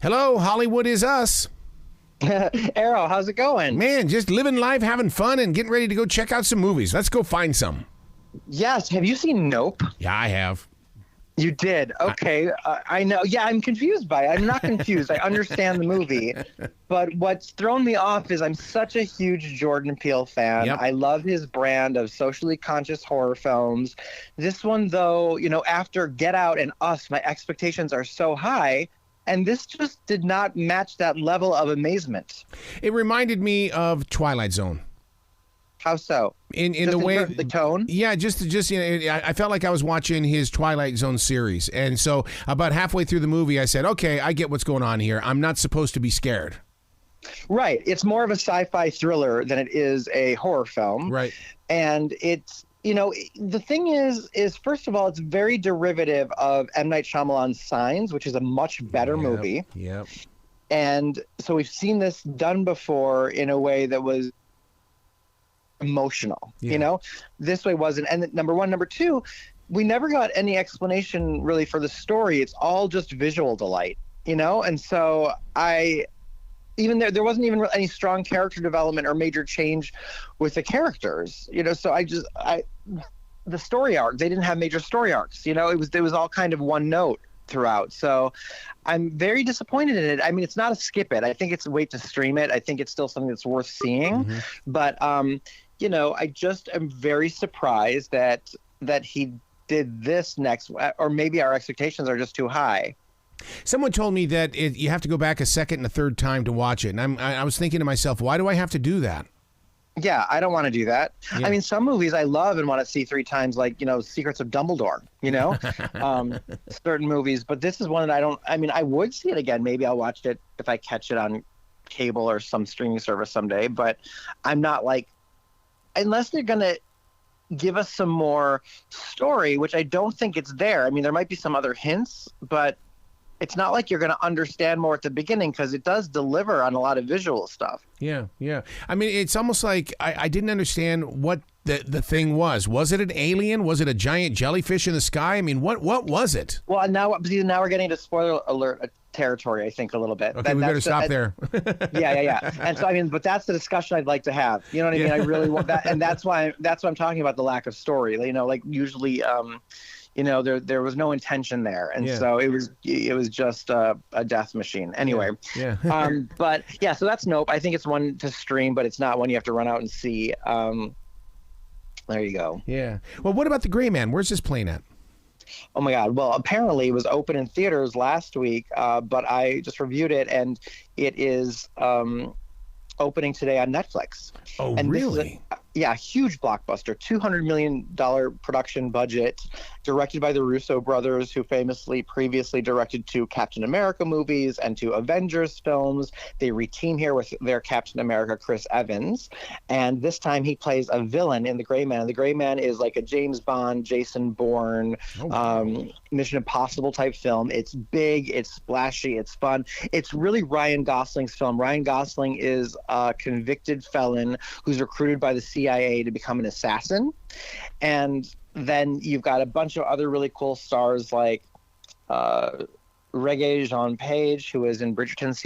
Hello, Hollywood is us. Arrow, how's it going? Man, just living life, having fun, and getting ready to go check out some movies. Let's go find some. Yes. Have you seen Nope? Yeah, I have. You did. Okay. I know. Yeah, I'm confused by it. I'm not confused. I understand the movie. But what's thrown me off is I'm such a huge Jordan Peele fan. Yep. I love his brand of socially conscious horror films. This one, though, after Get Out and Us, my expectations are so high. And this just did not match that level of amazement. It reminded me of Twilight Zone. How so? In Just the way terms of the tone? Yeah, just I felt like I was watching his Twilight Zone series, and so about halfway through the movie, I said, "Okay, I get what's going on here. I'm not supposed to be scared." Right. It's more of a sci-fi thriller than it is a horror film. Right. And it's the thing is first of all, it's very derivative of M. Night Shyamalan's Signs, which is a much better movie. Yep. And so we've seen this done before in a way that was emotional. Yeah. This way wasn't. And number one. Number two, we never got any explanation really for the story. It's all just visual delight, And so even there wasn't even any strong character development or major change with the characters, so the story arc, they didn't have major story arcs, it was all kind of one note throughout. So I'm very disappointed in it. I mean, it's not a skip it. I think it's a way to stream it. I think it's still something that's worth seeing. Mm-hmm. But, I just am very surprised that he did this next, or maybe our expectations are just too high. Someone told me that you have to go back a second and a third time to watch it, and I was thinking to myself, why do I have to do that? Yeah, I don't want to do that. Yeah. I mean, some movies I love and want to see three times, like, Secrets of Dumbledore, certain movies. But this is one that I would see it again. Maybe I'll watch it if I catch it on cable or some streaming service someday. But I'm not unless they're going to give us some more story, which I don't think it's there. I mean, there might be some other hints, but it's not like you're going to understand more at the beginning, because it does deliver on a lot of visual stuff. Yeah. I mean, it's almost like I didn't understand what the thing was. Was it an alien? Was it a giant jellyfish in the sky? I mean, what was it? Well, now we're getting to spoiler alert territory, I think, a little bit. Okay, we better stop there. Yeah. And so, but that's the discussion I'd like to have. You know what I mean? I really want that. And that's why I'm talking about the lack of story. Usually, there was no intention there, and so it was just a death machine. Anyway, yeah. But yeah, so that's Nope. I think it's one to stream, but it's not one you have to run out and see. There you go. Yeah. Well, what about The Gray Man? Where's this playing at? Oh my God. Well, apparently it was open in theaters last week, but I just reviewed it, and it is opening today on Netflix. Oh, and really? Huge blockbuster, $200 million production budget, directed by the Russo brothers, who previously directed two Captain America movies and two Avengers films. They reteam here with their Captain America, Chris Evans, and this time he plays a villain in The Gray Man. The Gray Man is like a James Bond, Jason Bourne, Mission Impossible type film. It's big, it's splashy, it's fun. It's really Ryan Gosling's film. Ryan Gosling is a convicted felon who's recruited by the CIA to become an assassin. And then you've got a bunch of other really cool stars like Regé-Jean Page, who was in Bridgerton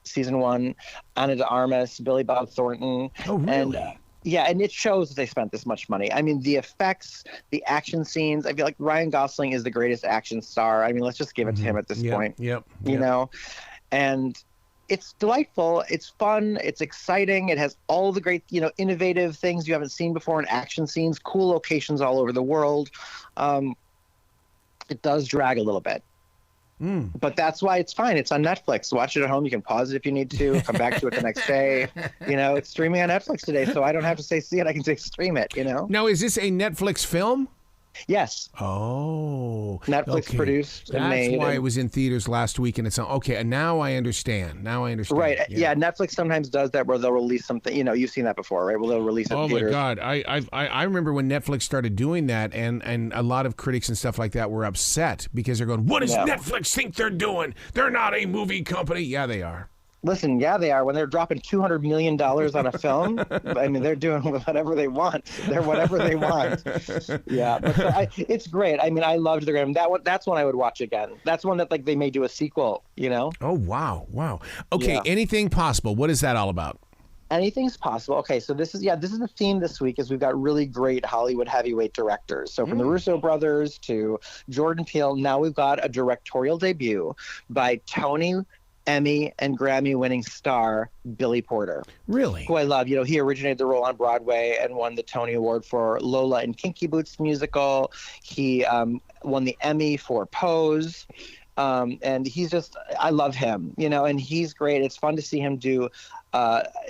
season one, Ana de Armas, Billy Bob Thornton. Oh, really? And it shows that they spent this much money. I mean, the effects, the action scenes, I feel like Ryan Gosling is the greatest action star. I mean, let's just give it to him at this point. Yep. And it's delightful. It's fun. It's exciting. It has all the great, innovative things you haven't seen before in action scenes, cool locations all over the world. It does drag a little bit. But that's why it's fine. It's on Netflix. Watch it at home. You can pause it if you need to. Come back to it the next day. It's streaming on Netflix today, so I don't have to say see it. I can say stream it, Now, is this a Netflix film? Yes. Oh. Netflix produced and made. That's why it was in theaters last week, and it's on. Okay, and now I understand. Right. Yeah, Netflix sometimes does that where they'll release something. You've seen that before, right? Well, they'll release it in theaters. My God. I remember when Netflix started doing that, and a lot of critics and stuff like that were upset because they're going, what does Netflix think they're doing? They're not a movie company. Yeah, they are. Listen, yeah, they are. When they're dropping $200 million on a film, I mean, they're doing whatever they want. They're whatever they want. Yeah, but so it's great. I mean, I loved the Graham. That's one I would watch again. That's one that like they may do a sequel. You know? Oh wow, wow. Okay, Yeah. Anything Possible. What is that all about? Anything's possible. Okay, so this is the theme this week is we've got really great Hollywood heavyweight directors. So from the Russo brothers to Jordan Peele, now we've got a directorial debut by Tony, Emmy, and Grammy-winning star Billy Porter, Really? who I love. You know, he originated the role on Broadway and won the Tony Award for Lola and Kinky Boots musical. He won the Emmy for Pose. And he's just, I love him, you know, and he's great. It's fun to see him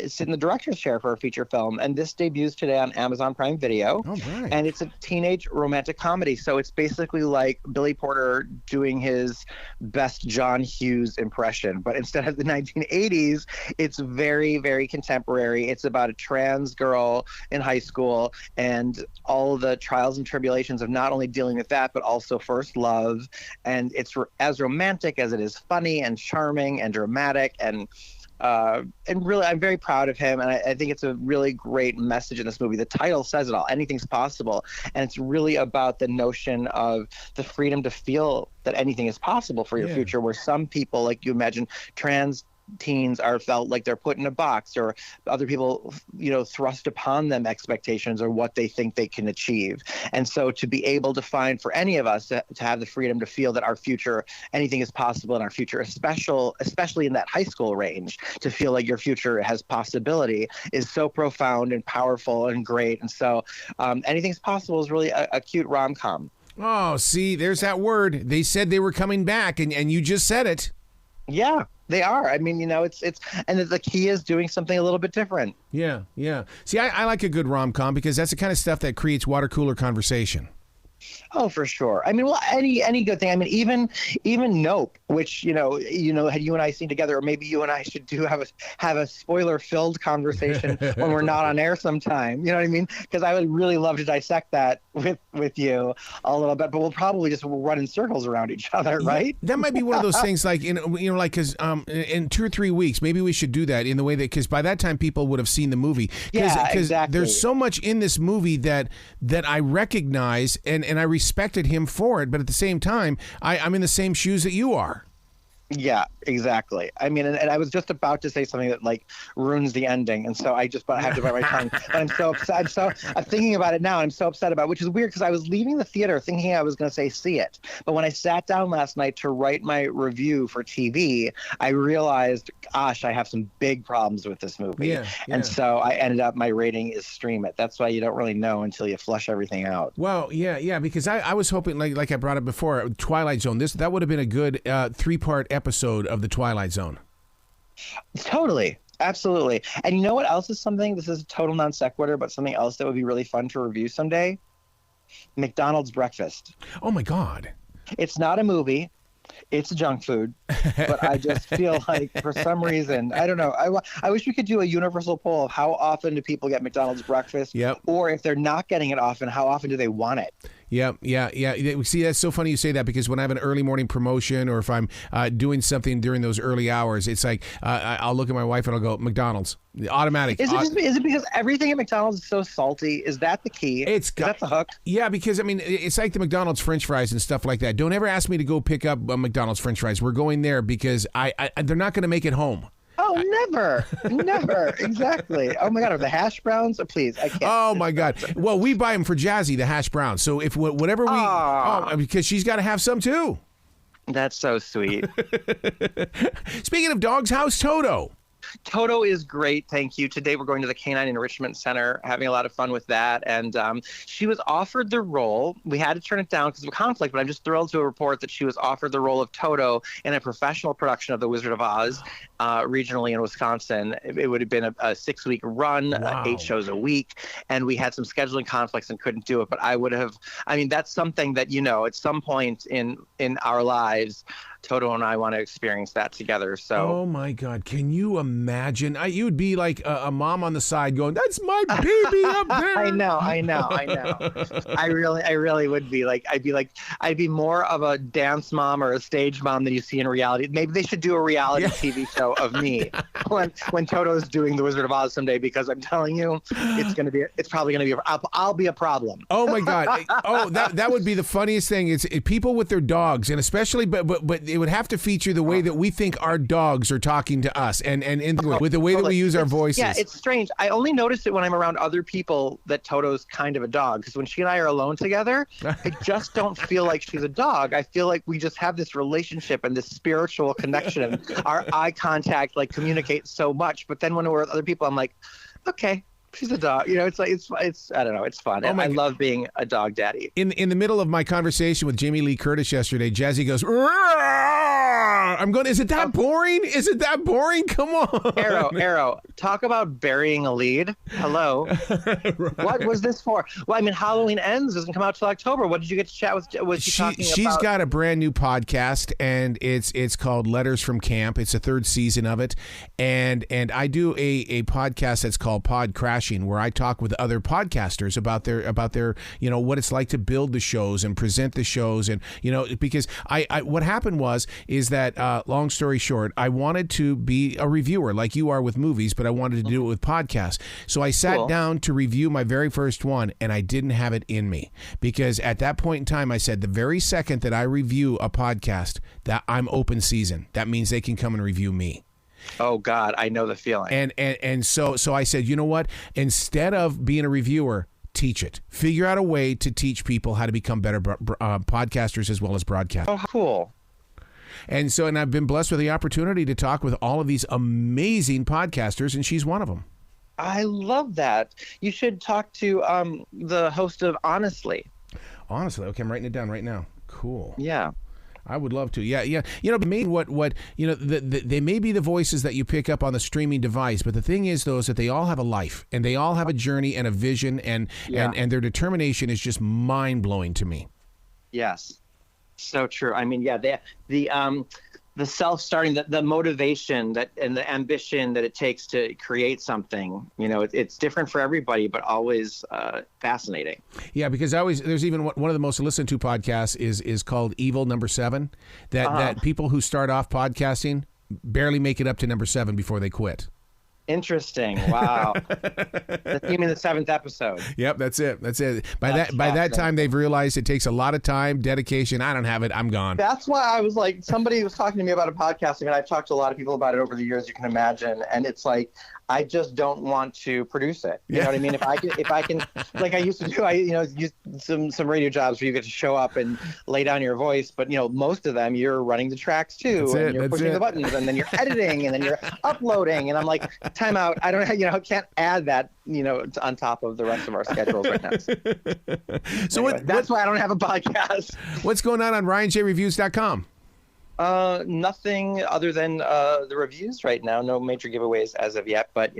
sit in the director's chair for a feature film. And this debuts today on Amazon Prime Video. Oh, right. And it's a teenage romantic comedy. So it's basically like Billy Porter doing his best John Hughes impression. But instead of the 1980s, it's very, very contemporary. It's about a trans girl in high school and all the trials and tribulations of not only dealing with that, but also first love. And it's as romantic as it is funny and charming and dramatic and really, I'm very proud of him, and I think it's a really great message in this movie. The title says it all. Anything's possible, and it's really about the notion of the freedom to feel that anything is possible for your future. Where some people, like you imagine, trans teens are felt like they're put in a box, or other people, you know, thrust upon them expectations or what they think they can achieve. And so to be able to find for any of us to have the freedom to feel that our future, anything is possible in our future, especially in that high school range, to feel like your future has possibility is so profound and powerful and great. And so Anything's Possible is really a cute rom-com. Oh, see, there's that word. They said they were coming back, and you just said it. Yeah, they are. I mean, you know, it's and the key is doing something a little bit different. Yeah, yeah. See, I like a good rom-com because that's the kind of stuff that creates water cooler conversation. Oh, for sure. I mean, well, any good thing. I mean, even Nope, which you know, had you and I seen together, or maybe you and I should have a spoiler-filled conversation when we're not on air sometime. You know what I mean? Because I would really love to dissect that with you a little bit, but we'll probably just run in circles around each other, right? That might be one of those things, like like because in 2 or 3 weeks, maybe we should do that in the way that, because by that time people would have seen the movie. Yeah, exactly. There's so much in this movie that I recognize and I respected him for it, but at the same time, I'm in the same shoes that you are. Yeah, exactly. I mean, and I was just about to say something that like ruins the ending, and so I have to bite my tongue. But I'm so upset. I'm thinking about it now. And I'm so upset about it, which is weird because I was leaving the theater thinking I was going to say see it, but when I sat down last night to write my review for TV, I realized, gosh, I have some big problems with this movie. Yeah. And so I ended up, my rating is stream it. That's why you don't really know until you flush everything out. Well, yeah, because I was hoping, like I brought up before, Twilight Zone. That would have been a good 3-part episode of the Twilight Zone. Totally. Absolutely. And you know what else is something? This is a total non sequitur, but something else that would be really fun to review someday? McDonald's breakfast. Oh, my God. It's not a movie. It's junk food, but I just feel like for some reason, I don't know. I wish we could do a universal poll of how often do people get McDonald's breakfast, Yep. Or if they're not getting it often, how often do they want it? Yeah. See, that's so funny you say that, because when I have an early morning promotion, or if I'm doing something during those early hours, it's like I'll look at my wife and I'll go, McDonald's. Automatic. Is it because everything at McDonald's is so salty? Is that the key? Is that the hook? Yeah, because I mean, it's like the McDonald's French fries and stuff like that. Don't ever ask me to go pick up McDonald's French fries. We're going there because they're not going to make it home. Oh, never. Exactly. Oh my God, are the hash browns? Oh, please, I can't. Oh my God. Well, we buy them for Jazzy, the hash browns. So if whatever because she's got to have some too. That's so sweet. Speaking of dogs, how's Toto? Toto is great, thank you. Today we're going to the Canine Enrichment Center, having a lot of fun with that. And she was offered the role. We had to turn it down because of conflict, but I'm just thrilled to report that she was offered the role of Toto in a professional production of The Wizard of Oz, regionally in Wisconsin. It would have been a 6-week run, Wow. 8 shows a week, and we had some scheduling conflicts and couldn't do it. But that's something that, at some point in our lives, Toto and I want to experience that together. So, oh my God, can you imagine? You'd be like a mom on the side going, "That's my baby up there." I know. I really would be like, I'd be more of a dance mom or a stage mom than you see in reality. Maybe they should do a reality TV show of me when Toto's doing The Wizard of Oz someday, because I'm telling you, it's probably going to be, I'll be a problem. Oh my God. Oh, that would be the funniest thing. It's people with their dogs, and especially, but it would have to feature the way that we think our dogs are talking to us, and with the way that we use our voices. Yeah, it's strange. I only notice it when I'm around other people that Toto's kind of a dog, because when she and I are alone together, I just don't feel like she's a dog. I feel like we just have this relationship and this spiritual connection, and our eye contact like communicates so much. But then when we're with other people, I'm like, okay, she's a dog. You know, it's like it's I don't know, it's fun. I love being a dog daddy. In the middle of my conversation with Jamie Lee Curtis yesterday, Jazzy goes, "Roar!" I'm going, is it that boring? Is it that boring? Come on. Arrow, talk about burying a lead. Hello. Right. What was this for? Well, I mean, Halloween Ends doesn't come out till October. What did you get to chat with? Was she talking about? She's got a brand new podcast, and it's called Letters from Camp. It's the 3rd season of it. And I do a podcast that's called Pod Crashing, where I talk with other podcasters about their what it's like to build the shows and present the shows, and because I what happened is that long story short, I wanted to be a reviewer like you are with movies, but I wanted to do it with podcasts. So I sat down to review my very first one, and I didn't have it in me, because at that point in time I said, the very second that I review a podcast, that I'm open season. That means they can come and review me. Oh God, I know the feeling. And so I said, you know what? Instead of being a reviewer, teach it. Figure out a way to teach people how to become better podcasters as well as broadcasters. Oh, cool. And I've been blessed with the opportunity to talk with all of these amazing podcasters, and she's one of them. I love that. You should talk to the host of Honestly. Honestly, okay, I'm writing it down right now. Cool. Yeah. I would love to. Yeah. They may be the voices that you pick up on the streaming device, but the thing is, though, is that they all have a life, and they all have a journey and a vision, and their determination is just mind-blowing to me. Yes. So true. I mean, the self-starting, the motivation and the ambition that it takes to create something, it's different for everybody, but always fascinating. Yeah, because there's even one of the most listened to podcasts is called Evil Number 7, that people who start off podcasting barely make it up to number 7 before they quit. Interesting. Wow. You mean the 7th episode? Yep, that's it. By that time, they've realized it takes a lot of time, dedication. I don't have it. I'm gone. That's why I was like, somebody was talking to me about a podcasting, and I've talked to a lot of people about it over the years, you can imagine. And it's like, I just don't want to produce it. You know what I mean? If I can, like I used to do, use some radio jobs where you get to show up and lay down your voice, but most of them you're running the tracks too, and you're pushing the buttons, and then you're editing, and then you're uploading, and I'm like, time out. I don't, can't add that, on top of the rest of our schedules right now. So anyway, that's why I don't have a podcast. What's going on RyanJReviews.com? Nothing other than the reviews right now. No major giveaways as of yet, but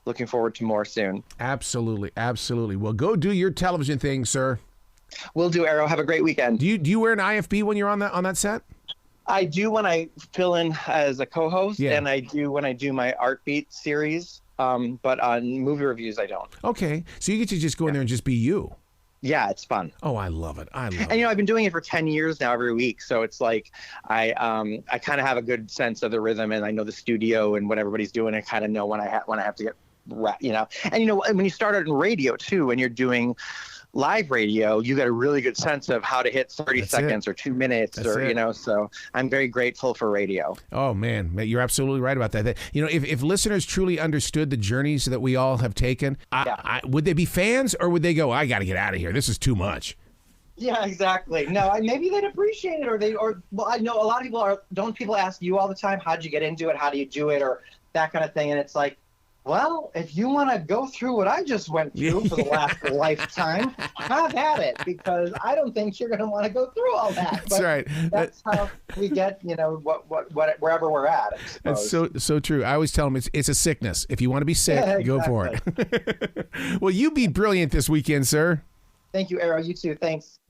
looking forward to more soon. Absolutely. Well, go do your television thing, sir. Will do, Arrow. Have a great weekend. Do you wear an IFB when you're on that set? I do when I fill in as a co-host, and I do when I do my Art Beat series. But on movie reviews, I don't. Okay, so you get to just go in there and just be you. Yeah, it's fun. Oh, I love it. And I've been doing it for 10 years now, every week. So it's like I kind of have a good sense of the rhythm, and I know the studio and what everybody's doing. I kind of know when I have to get, And when you start out in radio too, when you're doing live radio, you got a really good sense of how to hit 30 seconds or 2 minutes, so I'm very grateful for radio. Oh man, you're absolutely right about that. If listeners truly understood the journeys that we all have taken, would they be fans, or would they go, I got to get out of here, this is too much? Yeah, exactly. No, maybe they'd appreciate it, well, I know a lot of people don't people ask you all the time, how'd you get into it, how do you do it, or that kind of thing, and it's like, well, if you want to go through what I just went through for the last lifetime, have at it, because I don't think you're going to want to go through all that. That's right. That's how we get, wherever we're at, I suppose. That's so true. I always tell them it's a sickness. If you want to be sick, go for it. Well, you be brilliant this weekend, sir. Thank you, Arrow. You too. Thanks.